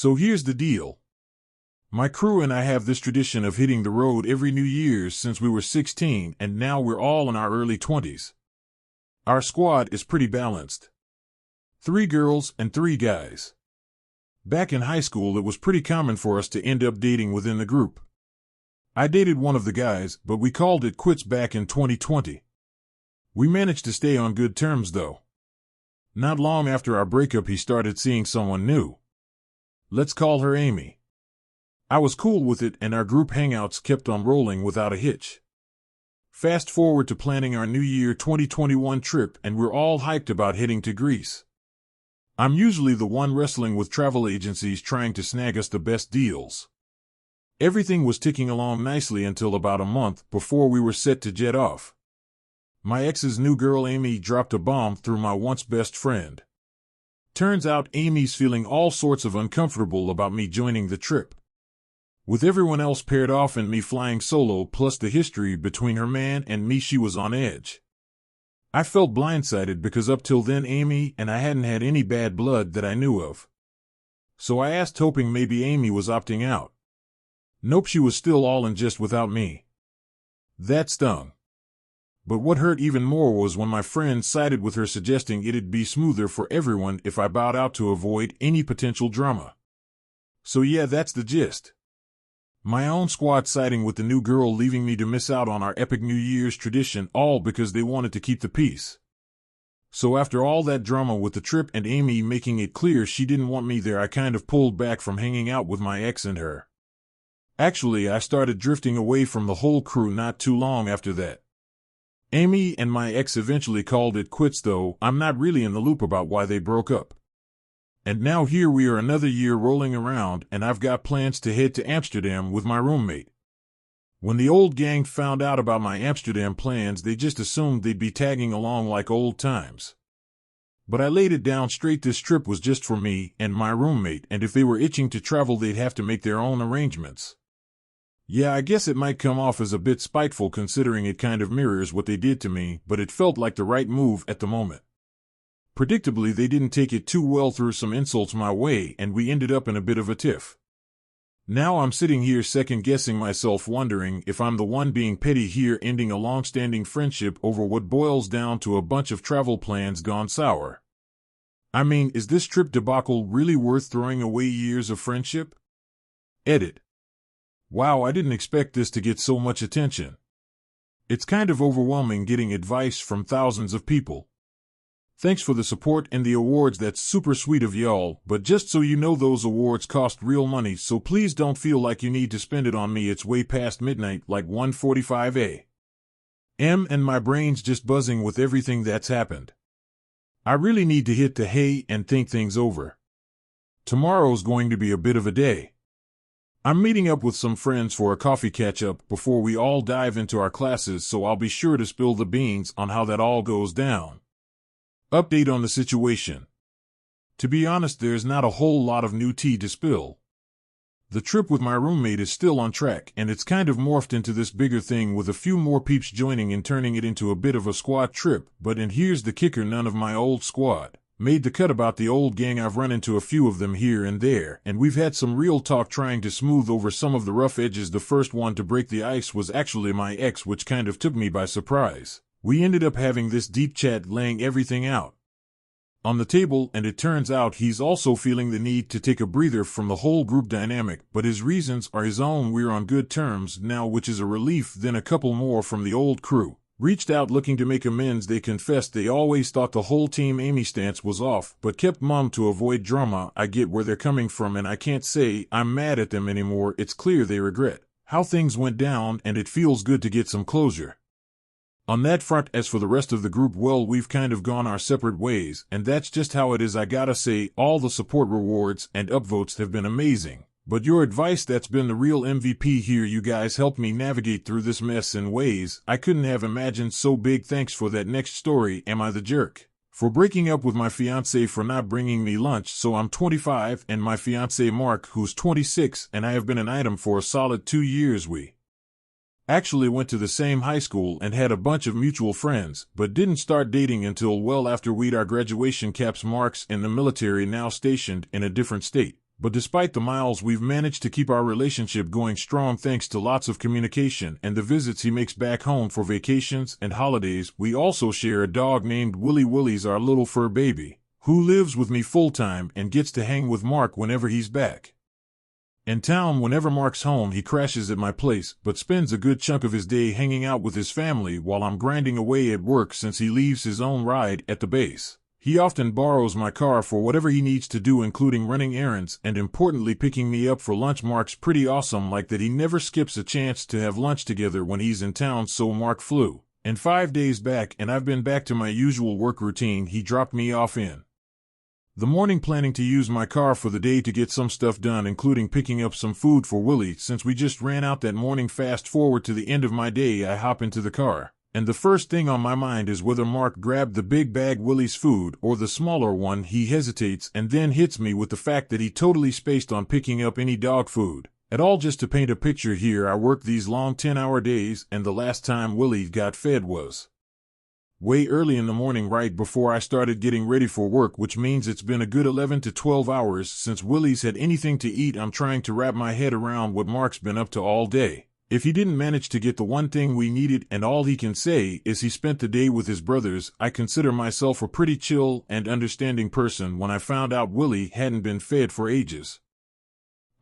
So here's the deal. My crew and I have this tradition of hitting the road every New Year's since we were 16, and now we're all in our early 20s. Our squad is pretty balanced. 3 girls and 3 guys. Back in high school, it was pretty common for us to end up dating within the group. I dated one of the guys, but we called it quits back in 2020. We managed to stay on good terms, though. Not long after our breakup, he started seeing someone new. Let's call her Amy. I was cool with it, and our group hangouts kept on rolling without a hitch. Fast forward to planning our New Year 2021 trip, and we're all hyped about heading to Greece. I'm usually the one wrestling with travel agencies trying to snag us the best deals. Everything was ticking along nicely until about a month before we were set to jet off. My ex's new girl Amy dropped a bomb through my once best friend. Turns out Amy's feeling all sorts of uncomfortable about me joining the trip. With everyone else paired off and me flying solo, plus the history between her man and me, she was on edge. I felt blindsided because up till then Amy and I hadn't had any bad blood that I knew of. So I asked, hoping maybe Amy was opting out. Nope, she was still all in just without me. That stung. But what hurt even more was when my friend sided with her, suggesting it'd be smoother for everyone if I bowed out to avoid any potential drama. So yeah, that's the gist. My own squad siding with the new girl, leaving me to miss out on our epic New Year's tradition, all because they wanted to keep the peace. So after all that drama with the trip and Amy making it clear she didn't want me there, I kind of pulled back from hanging out with my ex and her. Actually, I started drifting away from the whole crew not too long after that. Amy and my ex eventually called it quits, though I'm not really in the loop about why they broke up. And now here we are, another year rolling around, and I've got plans to head to Amsterdam with my roommate. When the old gang found out about my Amsterdam plans, they just assumed they'd be tagging along like old times. But I laid it down straight, this trip was just for me and my roommate, and if they were itching to travel, they'd have to make their own arrangements. Yeah, I guess it might come off as a bit spiteful considering it kind of mirrors what they did to me, but it felt like the right move at the moment. Predictably, they didn't take it too well, threw some insults my way, and we ended up in a bit of a tiff. Now I'm sitting here second-guessing myself, wondering if I'm the one being petty here, ending a long-standing friendship over what boils down to a bunch of travel plans gone sour. I mean, is this trip debacle really worth throwing away years of friendship? Edit. Wow, I didn't expect this to get so much attention. It's kind of overwhelming getting advice from thousands of people. Thanks for the support and the awards, that's super sweet of y'all, but just so you know, those awards cost real money, so please don't feel like you need to spend it on me. It's way past midnight, like 1:45 a.m. and my brain's just buzzing with everything that's happened. I really need to hit the hay and think things over. Tomorrow's going to be a bit of a day. I'm meeting up with some friends for a coffee catch-up before we all dive into our classes, so I'll be sure to spill the beans on how that all goes down. Update on the situation. To be honest, there's not a whole lot of new tea to spill. The trip with my roommate is still on track, and it's kind of morphed into this bigger thing with a few more peeps joining and turning it into a bit of a squad trip, and here's the kicker, none of my old squad made the cut. About the old gang, I've run into a few of them here and there, and we've had some real talk trying to smooth over some of the rough edges. The first one to break the ice was actually my ex, which kind of took me by surprise. We ended up having this deep chat, laying everything out on the table, and it turns out he's also feeling the need to take a breather from the whole group dynamic, but his reasons are his own. We're on good terms now, which is a relief. Then a couple more from the old crew reached out looking to make amends. They confessed they always thought the whole Team Amy stance was off, but kept mum to avoid drama. I get where they're coming from, and I can't say I'm mad at them anymore. It's clear they regret how things went down, and it feels good to get some closure on that front. As for the rest of the group, well, we've kind of gone our separate ways, and that's just how it is. I gotta say, all the support, rewards, and upvotes have been amazing. But your advice, that's been the real MVP here. You guys helped me navigate through this mess in ways I couldn't have imagined. So big thanks for that. Next story. Am I the jerk for breaking up with my fiancé for not bringing me lunch? So I'm 25 and my fiancé Mark, who's 26, and I have been an item for a solid 2 years. We actually went to the same high school and had a bunch of mutual friends, but didn't start dating until well after we'd our graduation caps. Mark's in the military, now stationed in a different state. But despite the miles, we've managed to keep our relationship going strong thanks to lots of communication and the visits he makes back home for vacations and holidays. We also share a dog named Willie. Willie's our little fur baby, who lives with me full-time and gets to hang with Mark whenever he's back in town. Whenever Mark's home, he crashes at my place, but spends a good chunk of his day hanging out with his family while I'm grinding away at work since he leaves his own ride at the base. He often borrows my car for whatever he needs to do, including running errands and importantly picking me up for lunch. Mark's pretty awesome like that. He never skips a chance to have lunch together when he's in town, so Mark flew in 5 days back and I've been back to my usual work routine. He dropped me off in the morning, planning to use my car for the day to get some stuff done, including picking up some food for Willie since we just ran out that morning. Fast forward to the end of my day, I hop into the car, and the first thing on my mind is whether Mark grabbed the big bag Willie's food or the smaller one. He hesitates and then hits me with the fact that he totally spaced on picking up any dog food at all. Just to paint a picture here, I work these long 10-hour days, and the last time Willie got fed was way early in the morning, right before I started getting ready for work, which means it's been a good 11 to 12 hours since Willie's had anything to eat. I'm trying to wrap my head around what Mark's been up to all day. If he didn't manage to get the one thing we needed and all he can say is he spent the day with his brothers. I consider myself a pretty chill and understanding person when I found out Willie hadn't been fed for ages.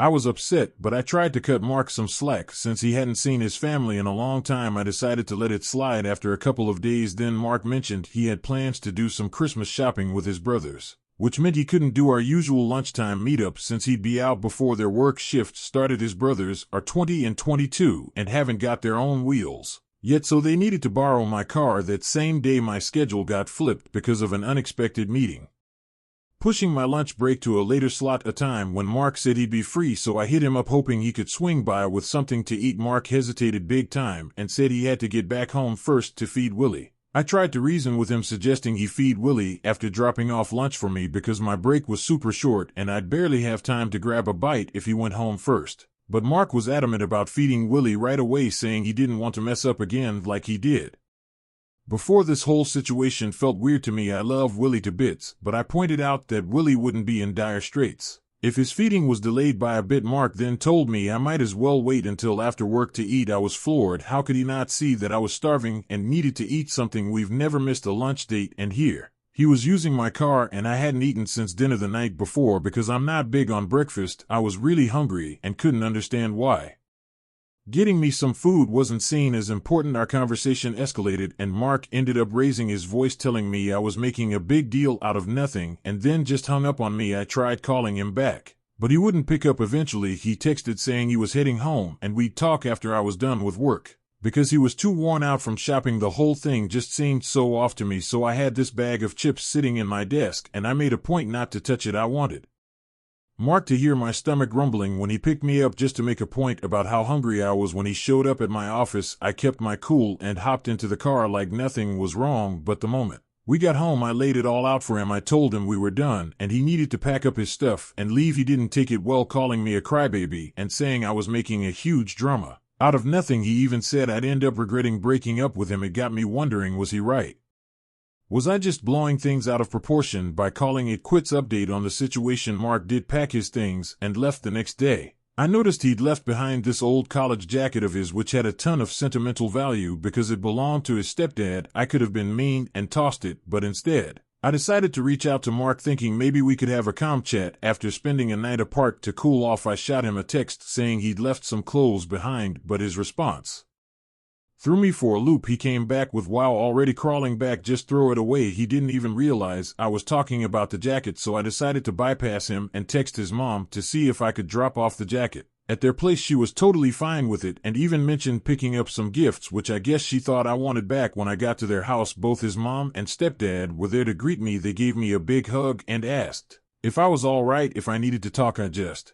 I was upset, but I tried to cut Mark some slack since he hadn't seen his family in a long time. I decided to let it slide after a couple of days. Then Mark mentioned he had plans to do some Christmas shopping with his brothers, which meant he couldn't do our usual lunchtime meetup since he'd be out before their work shift started. His brothers are 20 and 22 and haven't got their own wheels yet, so they needed to borrow my car that same day. My schedule got flipped because of an unexpected meeting, pushing my lunch break to a later slot, a time when Mark said he'd be free, so I hit him up hoping he could swing by with something to eat. Mark hesitated big time and said he had to get back home first to feed Willie. I tried to reason with him, suggesting he feed Willie after dropping off lunch for me because my break was super short and I'd barely have time to grab a bite if he went home first. But Mark was adamant about feeding Willie right away, saying he didn't want to mess up again like he did before. This whole situation felt weird to me. I love Willie to bits, but I pointed out that Willie wouldn't be in dire straits if his feeding was delayed by a bit. Mark then told me I might as well wait until after work to eat. I was floored. How could he not see that I was starving and needed to eat something? We've never missed a lunch date, and here he was using my car and I hadn't eaten since dinner the night before because I'm not big on breakfast. I was really hungry and couldn't understand why getting me some food wasn't seen as important. Our conversation escalated and Mark ended up raising his voice, telling me I was making a big deal out of nothing, and then just hung up on me. I tried calling him back, but he wouldn't pick up. Eventually he texted saying he was heading home and we'd talk after I was done with work because he was too worn out from shopping. The whole thing just seemed so off to me, so I had this bag of chips sitting in my desk and I made a point not to touch it. I wanted Mark to hear my stomach rumbling when he picked me up, just to make a point about how hungry I was when he showed up at my office. I kept my cool and hopped into the car like nothing was wrong, but the moment we got home I laid it all out for him. I told him we were done and he needed to pack up his stuff and leave. He didn't take it well, calling me a crybaby and saying I was making a huge drama out of nothing. He even said I'd end up regretting breaking up with him. It got me wondering, was he right? Was I just blowing things out of proportion by calling it quits? Update on the situation: Mark did pack his things and left the next day. I noticed he'd left behind this old college jacket of his which had a ton of sentimental value because it belonged to his stepdad. I could have been mean and tossed it, but instead I decided to reach out to Mark, thinking maybe we could have a calm chat after spending a night apart. To cool off, I shot him a text saying he'd left some clothes behind, but his response threw me for a loop. He came back with, "Wow, already crawling back, just throw it away." He didn't even realize I was talking about the jacket, so I decided to bypass him and text his mom to see if I could drop off the jacket at their place. She was totally fine with it and even mentioned picking up some gifts, which I guess she thought I wanted back. When I got to their house, both his mom and stepdad were there to greet me. They gave me a big hug and asked if I was all right, if I needed to talk. I just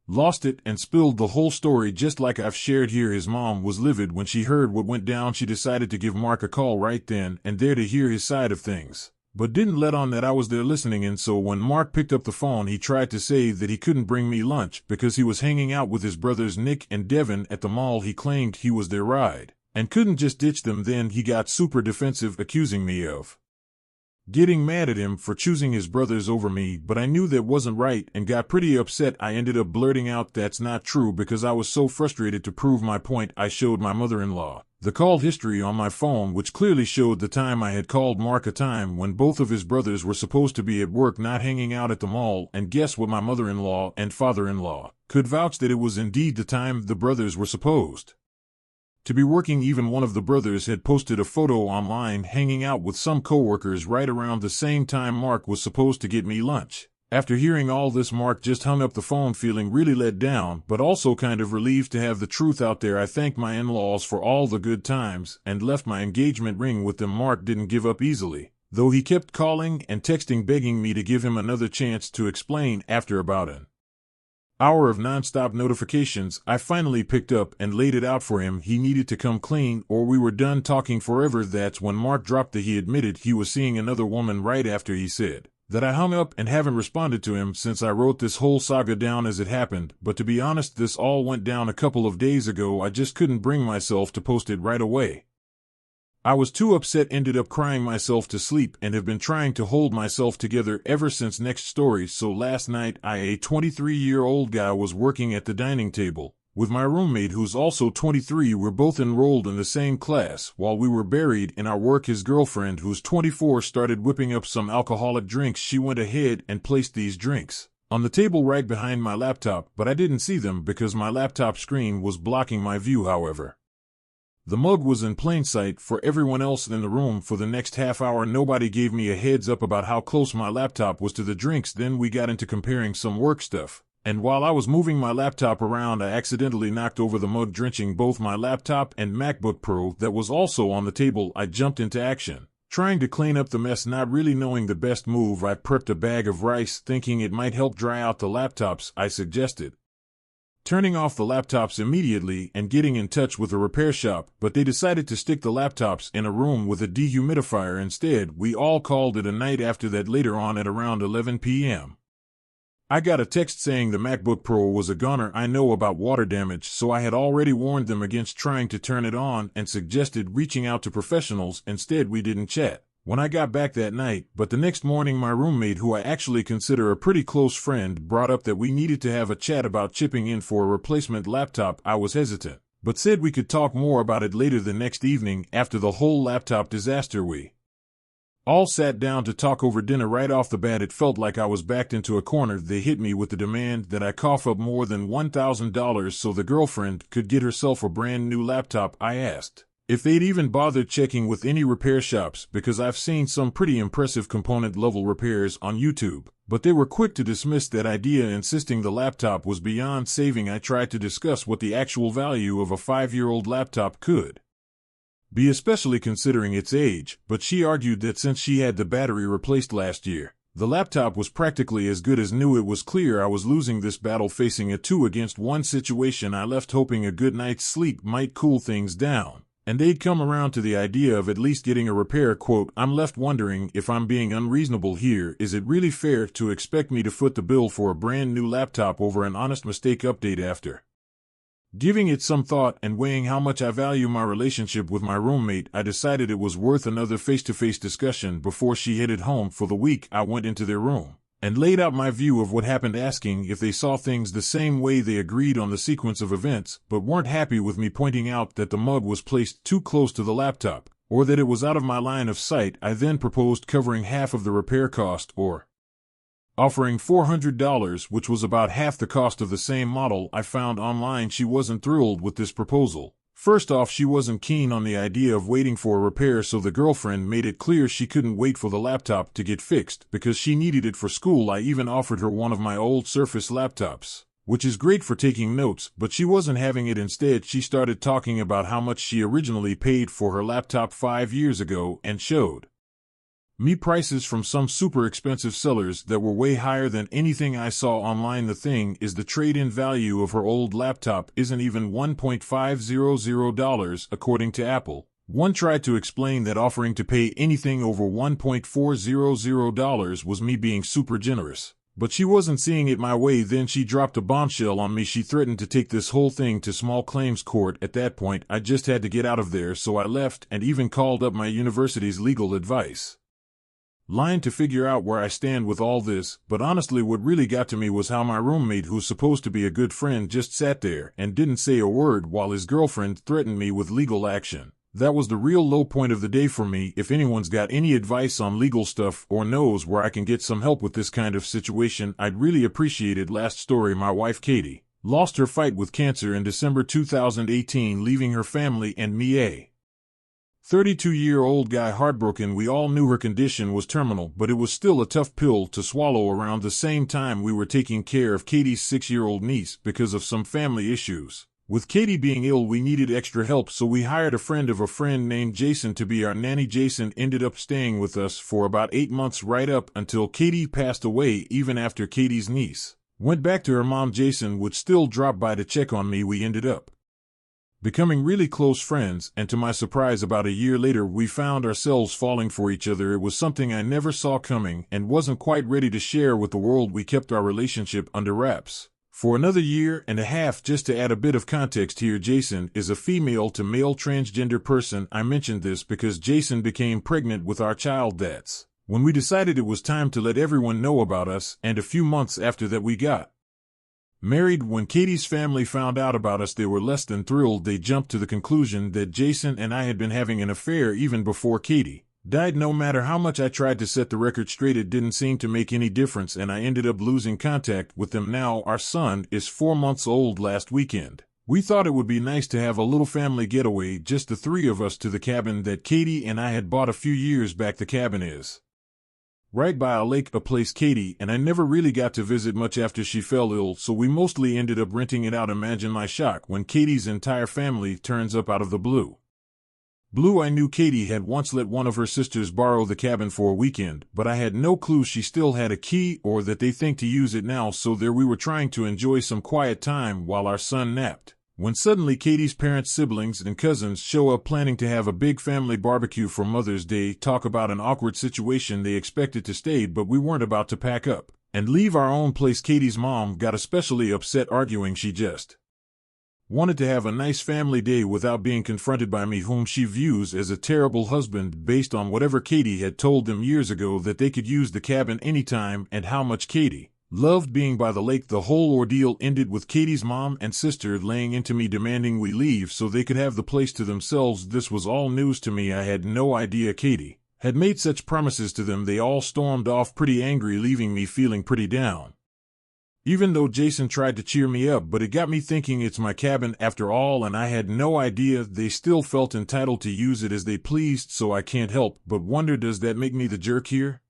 lost it and spilled the whole story just like I've shared here. His mom was livid when she heard what went down. She decided to give Mark a call right then and there to hear his side of things, but didn't let on that I was there listening. And so when Mark picked up the phone, he tried to say that he couldn't bring me lunch because he was hanging out with his brothers Nick and Devin at the mall. He claimed he was their ride and couldn't just ditch them. Then he got super defensive, accusing me of getting mad at him for choosing his brothers over me, but I knew that wasn't right and got pretty upset. I ended up blurting out that's not true because I was so frustrated. To prove my point, I showed my mother-in-law the call history on my phone, which clearly showed the time I had called Mark, a time when both of his brothers were supposed to be at work, not hanging out at the mall. And guess what? My mother-in-law and father-in-law could vouch that it was indeed the time the brothers were supposed to be working. Even one of the brothers had posted a photo online hanging out with some coworkers right around the same time Mark was supposed to get me lunch. After hearing all this, Mark just hung up the phone, feeling really let down, but also kind of relieved to have the truth out there. I thanked my in-laws for all the good times and left my engagement ring with them. Mark didn't give up easily, though he kept calling and texting begging me to give him another chance to explain. After about an hour of nonstop notifications, I finally picked up and laid it out for him. He needed to come clean or we were done talking forever. That's when Mark dropped that he admitted he was seeing another woman right after he said that. I hung up and haven't responded to him since. I wrote this whole saga down as it happened, but to be honest, this all went down a couple of days ago. I just couldn't bring myself to post it right away. I was too upset, ended up crying myself to sleep, and have been trying to hold myself together ever since. Next story. So last night, a 23-year-old guy, was working at the dining table with my roommate who's also 23. We're both enrolled in the same class. While we were buried in our work, his girlfriend, who's 24, started whipping up some alcoholic drinks. She went ahead and placed these drinks on the table right behind my laptop, but I didn't see them because my laptop screen was blocking my view. However, the mug was in plain sight for everyone else in the room. For the next half hour, nobody gave me a heads up about how close my laptop was to the drinks. Then we got into comparing some work stuff, and while I was moving my laptop around, I accidentally knocked over the mug, drenching both my laptop and MacBook Pro that was also on the table. I jumped into action, trying to clean up the mess, not really knowing the best move. I prepped a bag of rice, thinking it might help dry out the laptops. I suggested turning off the laptops immediately and getting in touch with a repair shop, but they decided to stick the laptops in a room with a dehumidifier instead. We all called it a night after that. Later on, at around 11 p.m., I got a text saying the MacBook Pro was a goner. I know about water damage, so I had already warned them against trying to turn it on and suggested reaching out to professionals. Instead, we didn't chat when I got back that night, but the next morning my roommate, who I actually consider a pretty close friend, brought up that we needed to have a chat about chipping in for a replacement laptop. I was hesitant, but said we could talk more about it later. The next evening, after the whole laptop disaster, we all sat down to talk over dinner. Right off the bat, it felt like I was backed into a corner. They hit me with the demand that I cough up more than $1,000 so the girlfriend could get herself a brand new laptop. I asked if they'd even bothered checking with any repair shops, because I've seen some pretty impressive component level repairs on YouTube, but they were quick to dismiss that idea, insisting the laptop was beyond saving. I tried to discuss what the actual value of a 5-year-old laptop could be, especially considering its age, but she argued that since she had the battery replaced last year, the laptop was practically as good as new. It was clear I was losing this battle, facing a 2-against-1 situation. I left hoping a good night's sleep might cool things down, and they'd come around to the idea of at least getting a repair quote. I'm left wondering if I'm being unreasonable here. Is it really fair to expect me to foot the bill for a brand new laptop over an honest mistake update? After giving it some thought and weighing how much I value my relationship with my roommate, I decided it was worth another face-to-face discussion. Before she headed home for the week, I went into their room and laid out my view of what happened, asking if they saw things the same way. They agreed on the sequence of events, but weren't happy with me pointing out that the mug was placed too close to the laptop, or that it was out of my line of sight. I then proposed covering half of the repair cost, or offering $400, which was about half the cost of the same model I found online. She wasn't thrilled with this proposal. First off, she wasn't keen on the idea of waiting for a repair, so the girlfriend made it clear she couldn't wait for the laptop to get fixed because she needed it for school. I even offered her one of my old Surface laptops, which is great for taking notes, but she wasn't having it. Instead, she started talking about how much she originally paid for her laptop 5 years ago and showed me prices from some super expensive sellers that were way higher than anything I saw online. The thing is, the trade-in value of her old laptop isn't even $1.500, according to Apple. One tried to explain that offering to pay anything over $1.400 was me being super generous, but she wasn't seeing it my way. Then she dropped a bombshell on me. She threatened to take this whole thing to small claims court. At that point, I just had to get out of there, so I left and even called up my university's legal advice. lying to figure out where I stand with all this, but honestly what really got to me was how my roommate, who's supposed to be a good friend, just sat there and didn't say a word while his girlfriend threatened me with legal action. That was the real low point of the day for me. If anyone's got any advice on legal stuff or knows where I can get some help with this kind of situation, I'd really appreciate it. Last story, my wife Katie lost her fight with cancer in December 2018, leaving her family and me, a 32-year-old guy, heartbroken. We all knew her condition was terminal, but it was still a tough pill to swallow. Around the same time, we were taking care of Katie's 6-year-old niece because of some family issues. With Katie being ill, we needed extra help, so we hired a friend of a friend named Jason to be our nanny. Jason ended up staying with us for about 8 months, right up until Katie passed away. Even after Katie's niece went back to her mom, Jason would still drop by to check on me. We ended up becoming really close friends, and to my surprise, about a year later, we found ourselves falling for each other. It was something I never saw coming and wasn't quite ready to share with the world. We kept our relationship under wraps for another year and a half. Just to add a bit of context here, Jason is a female-to-male transgender person. I mentioned this because Jason became pregnant with our child. That's when we decided it was time to let everyone know about us, and a few months after that we got married. When Katie's family found out about us, they were less than thrilled. They jumped to the conclusion that Jason and I had been having an affair even before Katie died. No matter how much I tried to set the record straight, it didn't seem to make any difference, and I ended up losing contact with them. Now our son is 4 months old. Last weekend, we thought it would be nice to have a little family getaway, just the three of us, to the cabin that Katie and I had bought a few years back. The cabin is right by a lake, a place Katie and I never really got to visit much after she fell ill, so we mostly ended up renting it out. Imagine my shock when Katie's entire family turns up out of the blue. I knew Katie had once let one of her sisters borrow the cabin for a weekend, but I had no clue she still had a key or that they think to use it now. So there we were, trying to enjoy some quiet time while our son napped, when suddenly Katie's parents, siblings, and cousins show up planning to have a big family barbecue for Mother's Day. Talk about an awkward situation. They expected to stay, but we weren't about to pack up and leave our own place. Katie's mom got especially upset, arguing she just wanted to have a nice family day without being confronted by me, whom she views as a terrible husband based on whatever Katie had told them years ago, that they could use the cabin anytime, and how much Katie loved being by the lake. The whole ordeal ended with Katie's mom and sister laying into me, demanding we leave so they could have the place to themselves. This was all news to me. I had no idea Katie had made such promises to them. They all stormed off pretty angry, leaving me feeling pretty down. Even though Jason tried to cheer me up, but it got me thinking, it's my cabin after all, and I had no idea they still felt entitled to use it as they pleased, so I can't help but wonder, does that make me the jerk here?